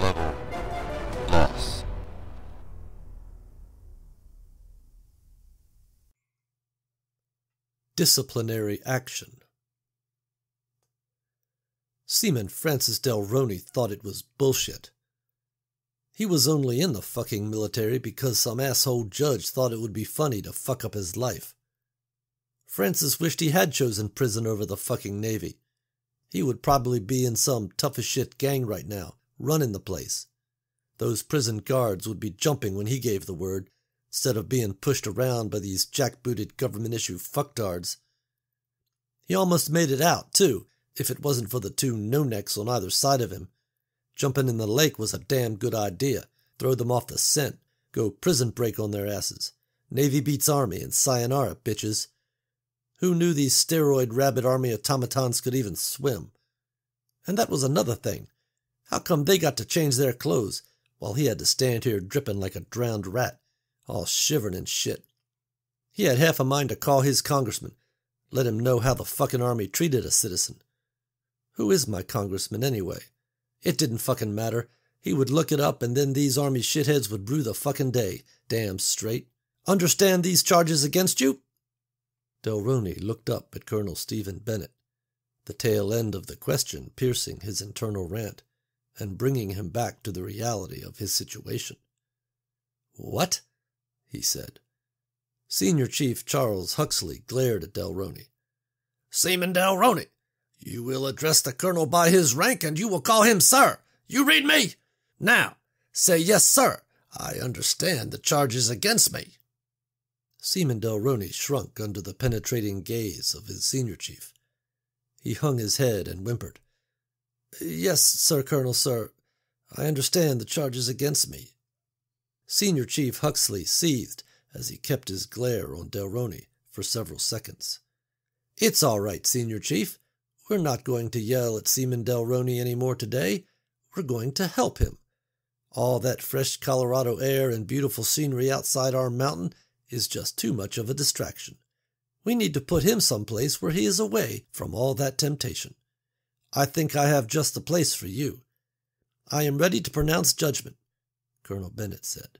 level loss. Disciplinary action. Seaman Francis Delroney thought it was bullshit. He was only in the fucking military because some asshole judge thought it would be funny to fuck up his life. Francis wished he had chosen prison over the fucking Navy. He would probably be in some tough-as-shit gang right now, running the place. Those prison guards would be jumping when he gave the word, instead of being pushed around by these jackbooted government-issue fucktards. He almost made it out, too, if it wasn't for the two no-necks on either side of him. Jumping in the lake was a damn good idea. Throw them off the scent. Go prison break on their asses. Navy beats Army and sayonara, bitches. Who knew these steroid rabbit army automatons could even swim? And that was another thing. How come they got to change their clothes, while he had to stand here dripping like a drowned rat, all shivering and shit? He had half a mind to call his congressman, let him know how the fucking Army treated a citizen. Who is my congressman, anyway? It didn't fucking matter. He would look it up, and then these Army shitheads would brew the fucking day. Damn straight. Understand these charges against you? Delroney looked up at Colonel Stephen Bennett, the tail end of the question piercing his internal rant and bringing him back to the reality of his situation. "What?" he said. Senior Chief Charles Huxley glared at Delroney. "Seaman Delroney, you will address the colonel by his rank, and you will call him sir. You read me? Now, say yes, sir. I understand the charges against me." Seaman Delroney shrunk under the penetrating gaze of his senior chief. He hung his head and whimpered. "Yes, Sir Colonel, sir. I understand the charges against me." Senior Chief Huxley seethed as he kept his glare on Delroney for several seconds. "It's all right, Senior Chief. We're not going to yell at Seaman Delroney any more today. We're going to help him. All that fresh Colorado air and beautiful scenery outside our mountain is just too much of a distraction. We need to put him someplace where he is away from all that temptation. I think I have just the place for you. I am ready to pronounce judgment," Colonel Bennett said.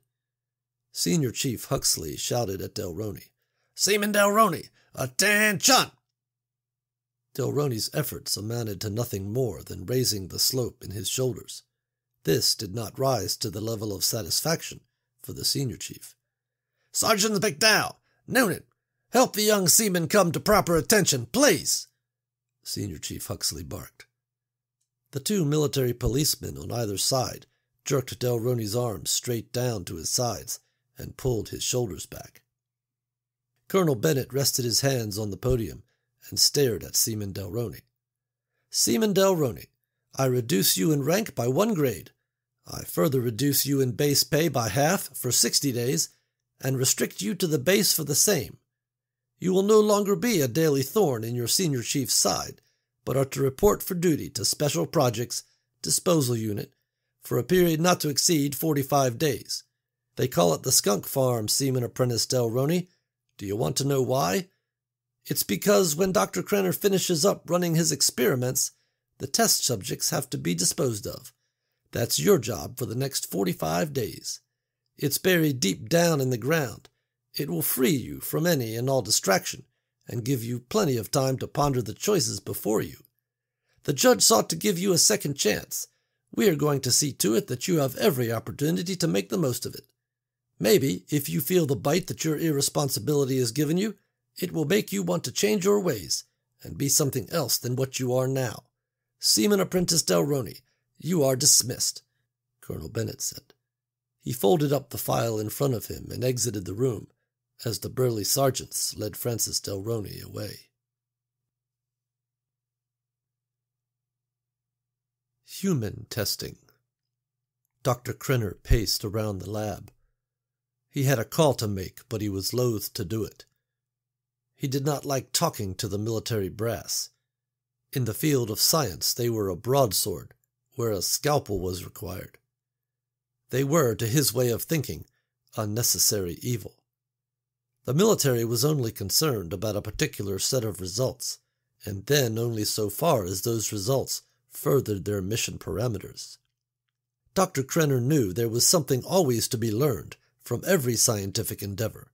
Senior Chief Huxley shouted at Delroney, "Seaman Delroney, attention!" Delroney's efforts amounted to nothing more than raising the slope in his shoulders. This did not rise to the level of satisfaction for the senior chief. "Sergeants McDowell, Noonan, help the young seaman come to proper attention, please," Senior Chief Huxley barked. The two military policemen on either side jerked Delroney's arms straight down to his sides and pulled his shoulders back. Colonel Bennett rested his hands on the podium and stared at Seaman Delroney. "Seaman Delroney, I reduce you in rank by 1 grade. I further reduce you in base pay by half for 60 days and restrict you to the base for the same. You will no longer be a daily thorn in your senior chief's side, but are to report for duty to Special Projects Disposal Unit for a period not to exceed 45 days. They call it the Skunk Farm, Seaman Apprentice Delroney. Do you want to know why? It's because when Dr. Crenner finishes up running his experiments, the test subjects have to be disposed of. That's your job for the next 45 days. It's buried deep down in the ground. It will free you from any and all distraction and give you plenty of time to ponder the choices before you. The judge sought to give you a second chance. We are going to see to it that you have every opportunity to make the most of it. Maybe, if you feel the bite that your irresponsibility has given you, it will make you want to change your ways and be something else than what you are now. Seaman Apprentice Delroney, you are dismissed," Colonel Bennett said. He folded up the file in front of him and exited the room as the burly sergeants led Francis Delroney away. Human testing. Dr. Crenner paced around the lab. He had a call to make, but he was loath to do it. He did not like talking to the military brass. In the field of science, they were a broadsword, where a scalpel was required. They were, to his way of thinking, a necessary evil. The military was only concerned about a particular set of results, and then only so far as those results furthered their mission parameters. Dr. Crenner knew there was something always to be learned from every scientific endeavor,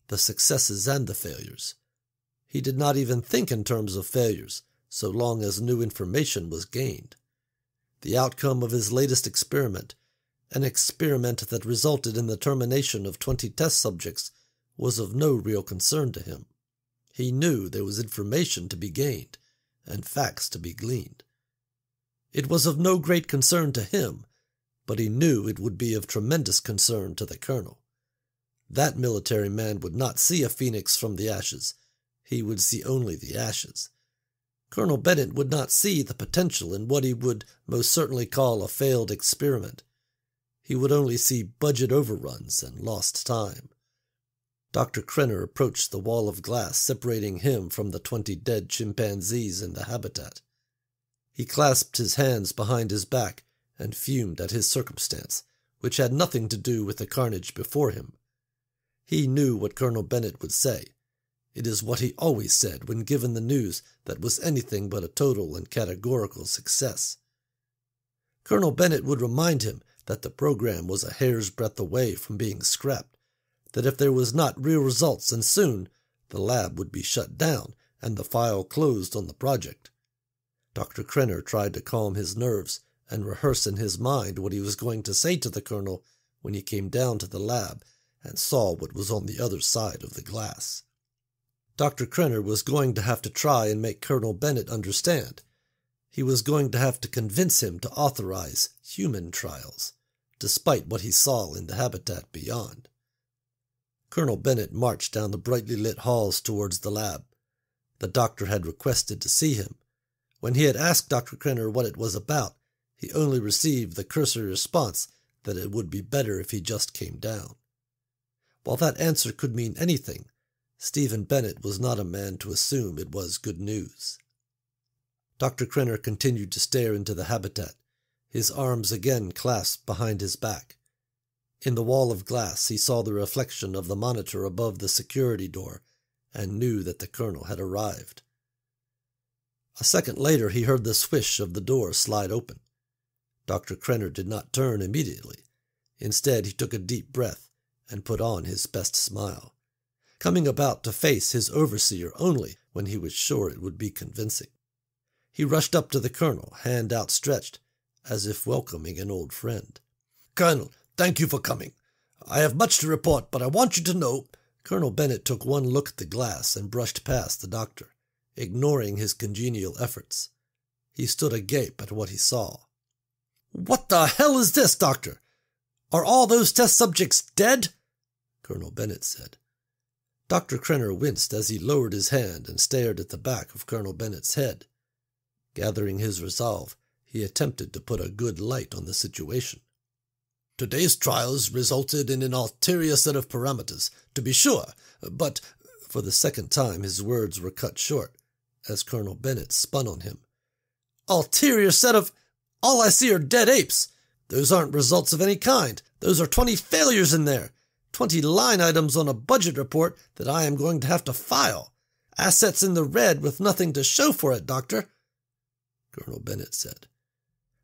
the successes and the failures. He did not even think in terms of failures, so long as new information was gained. The outcome of his latest experiment, an experiment that resulted in the termination of 20 test subjects, was of no real concern to him. He knew there was information to be gained and facts to be gleaned. It was of no great concern to him, but he knew it would be of tremendous concern to the colonel. That military man would not see a phoenix from the ashes. He would see only the ashes. Colonel Bennett would not see the potential in what he would most certainly call a failed experiment. He would only see budget overruns and lost time. Dr. Crenner approached the wall of glass separating him from the 20 dead chimpanzees in the habitat. He clasped his hands behind his back and fumed at his circumstance, which had nothing to do with the carnage before him. He knew what Colonel Bennett would say. It is what he always said when given the news that was anything but a total and categorical success. Colonel Bennett would remind him that the program was a hair's breadth away from being scrapped, that if there was not real results and soon, the lab would be shut down and the file closed on the project. Dr. Crenner tried to calm his nerves and rehearse in his mind what he was going to say to the colonel when he came down to the lab and saw what was on the other side of the glass. Dr. Crenner was going to have to try and make Colonel Bennett understand. He was going to have to convince him to authorize human trials, despite what he saw in the habitat beyond. Colonel Bennett marched down the brightly lit halls towards the lab. The doctor had requested to see him. When he had asked Dr. Crenner what it was about, he only received the cursory response that it would be better if he just came down. While that answer could mean anything, Stephen Bennett was not a man to assume it was good news. Dr. Crenner continued to stare into the habitat, his arms again clasped behind his back. In the wall of glass he saw the reflection of the monitor above the security door and knew that the colonel had arrived. A second later he heard the swish of the door slide open. Dr. Crenner did not turn immediately. Instead he took a deep breath and put on his best smile, coming about to face his overseer only when he was sure it would be convincing. He rushed up to the colonel, hand outstretched, as if welcoming an old friend. "Colonel, thank you for coming. I have much to report, but I want you to know—" Colonel Bennett took one look at the glass and brushed past the doctor, ignoring his congenial efforts. He stood agape at what he saw. "What the hell is this, Doctor? Are all those test subjects dead?" Colonel Bennett said. Dr. Crenner winced as he lowered his hand and stared at the back of Colonel Bennett's head. Gathering his resolve, he attempted to put a good light on the situation. "Today's trials resulted in an ulterior set of parameters, to be sure, but—" For the second time his words were cut short, as Colonel Bennett spun on him. "Ulterior set of— All I see are dead apes. Those aren't results of any kind. Those are 20 failures in there. 20 line items on a budget report that I am going to have to file. Assets in the red with nothing to show for it, Doctor," Colonel Bennett said.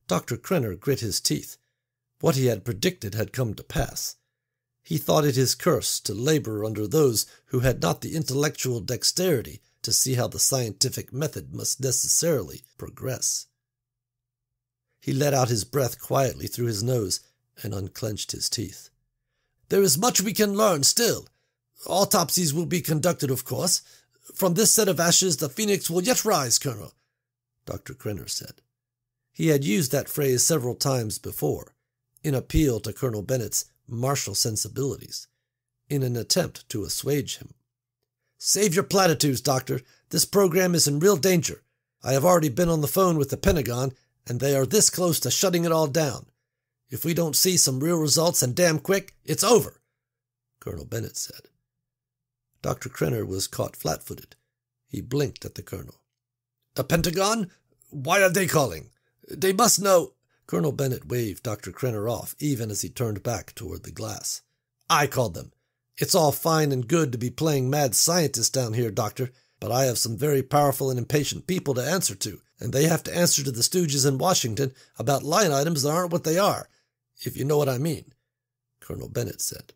Dr. Crenner grit his teeth. What he had predicted had come to pass. He thought it his curse to labor under those who had not the intellectual dexterity to see how the scientific method must necessarily progress. He let out his breath quietly through his nose and unclenched his teeth. "There is much we can learn still. Autopsies will be conducted, of course. From this set of ashes the phoenix will yet rise, Colonel," Dr. Crenner said. He had used that phrase several times before, in appeal to Colonel Bennett's martial sensibilities, in an attempt to assuage him. "Save your platitudes, Doctor. This program is in real danger. I have already been on the phone with the Pentagon, and they are this close to shutting it all down. If we don't see some real results and damn quick, it's over," Colonel Bennett said. Dr. Crenner was caught flat-footed. He blinked at the colonel. "The Pentagon? Why are they calling? They must know—" Colonel Bennett waved Dr. Crenner off even as he turned back toward the glass. "I called them. It's all fine and good to be playing mad scientist down here, Doctor, but I have some very powerful and impatient people to answer to, and they have to answer to the stooges in Washington about line items that aren't what they are. if you know what I mean," Colonel Bennett said.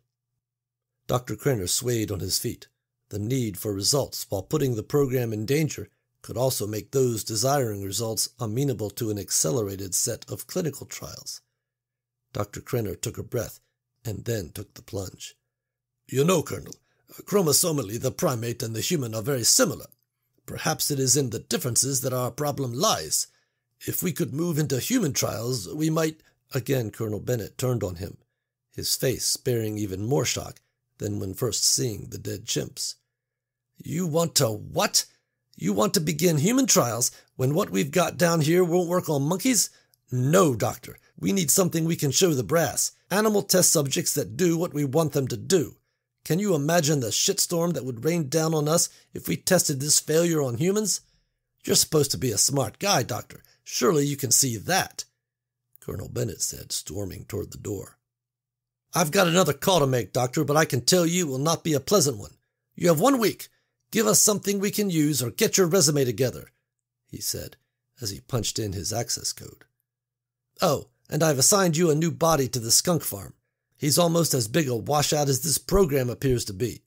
Dr. Crenner swayed on his feet. The need for results while putting the program in danger could also make those desiring results amenable to an accelerated set of clinical trials. Dr. Crenner took a breath and then took the plunge. "You know, Colonel, chromosomally the primate and the human are very similar. Perhaps it is in the differences that our problem lies. If we could move into human trials, we might—" Again Colonel Bennett turned on him, his face bearing even more shock than when first seeing the dead chimps. "You want to what? You want to begin human trials when what we've got down here won't work on monkeys? No, Doctor. We need something we can show the brass. Animal test subjects that do what we want them to do. Can you imagine the shitstorm that would rain down on us if we tested this failure on humans? You're supposed to be a smart guy, Doctor. Surely you can see that," Colonel Bennett said, storming toward the door. "I've got another call to make, Doctor, but I can tell you it will not be a pleasant one. You have 1 week. Give us something we can use or get your resume together," he said, as he punched in his access code. "Oh, and I've assigned you a new body to the skunk farm. He's almost as big a washout as this program appears to be.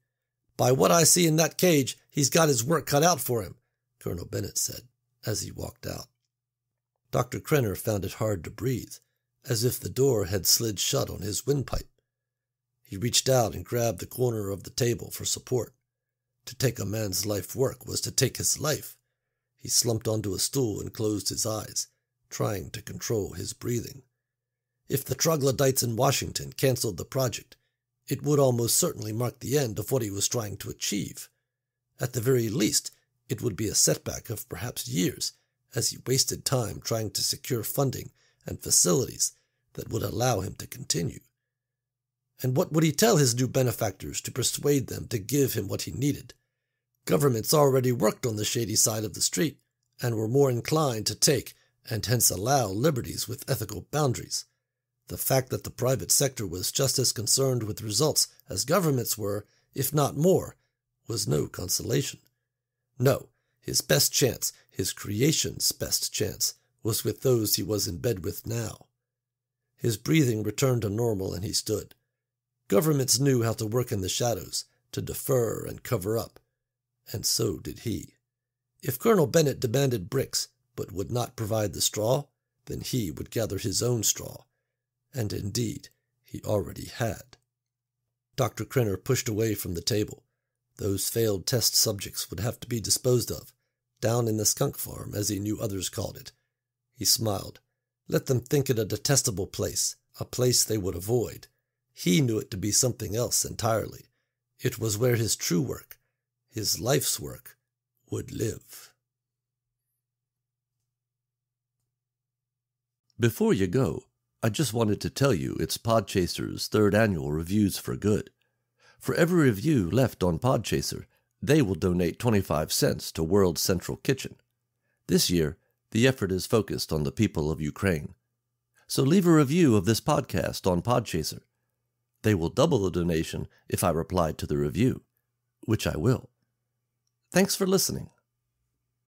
By what I see in that cage, he's got his work cut out for him," Colonel Bennett said, as he walked out. Dr. Crenner found it hard to breathe, as if the door had slid shut on his windpipe. He reached out and grabbed the corner of the table for support. To take a man's life work was to take his life. He slumped onto a stool and closed his eyes, trying to control his breathing. If the troglodytes in Washington canceled the project, it would almost certainly mark the end of what he was trying to achieve. At the very least, it would be a setback of perhaps years, as he wasted time trying to secure funding and facilities that would allow him to continue. And what would he tell his new benefactors to persuade them to give him what he needed? Governments already worked on the shady side of the street and were more inclined to take and hence allow liberties with ethical boundaries. The fact that the private sector was just as concerned with results as governments were, if not more, was no consolation. No, his best chance, his creation's best chance, was with those he was in bed with now. His breathing returned to normal and he stood. Governments knew how to work in the shadows, to defer and cover up, and so did he. If Colonel Bennett demanded bricks, but would not provide the straw, then he would gather his own straw, and indeed he already had. Dr. Crenner pushed away from the table. Those failed test subjects would have to be disposed of, down in the skunk farm, as he knew others called it. He smiled. Let them think it a detestable place, a place they would avoid. He knew it to be something else entirely. It was where his true work, his life's work, would live. Before you go, I just wanted to tell you it's Podchaser's 3rd annual Reviews for Good. For every review left on Podchaser, they will donate 25 cents to World Central Kitchen. This year, the effort is focused on the people of Ukraine. So leave a review of this podcast on Podchaser. They will double the donation if I reply to the review, which I will. Thanks for listening.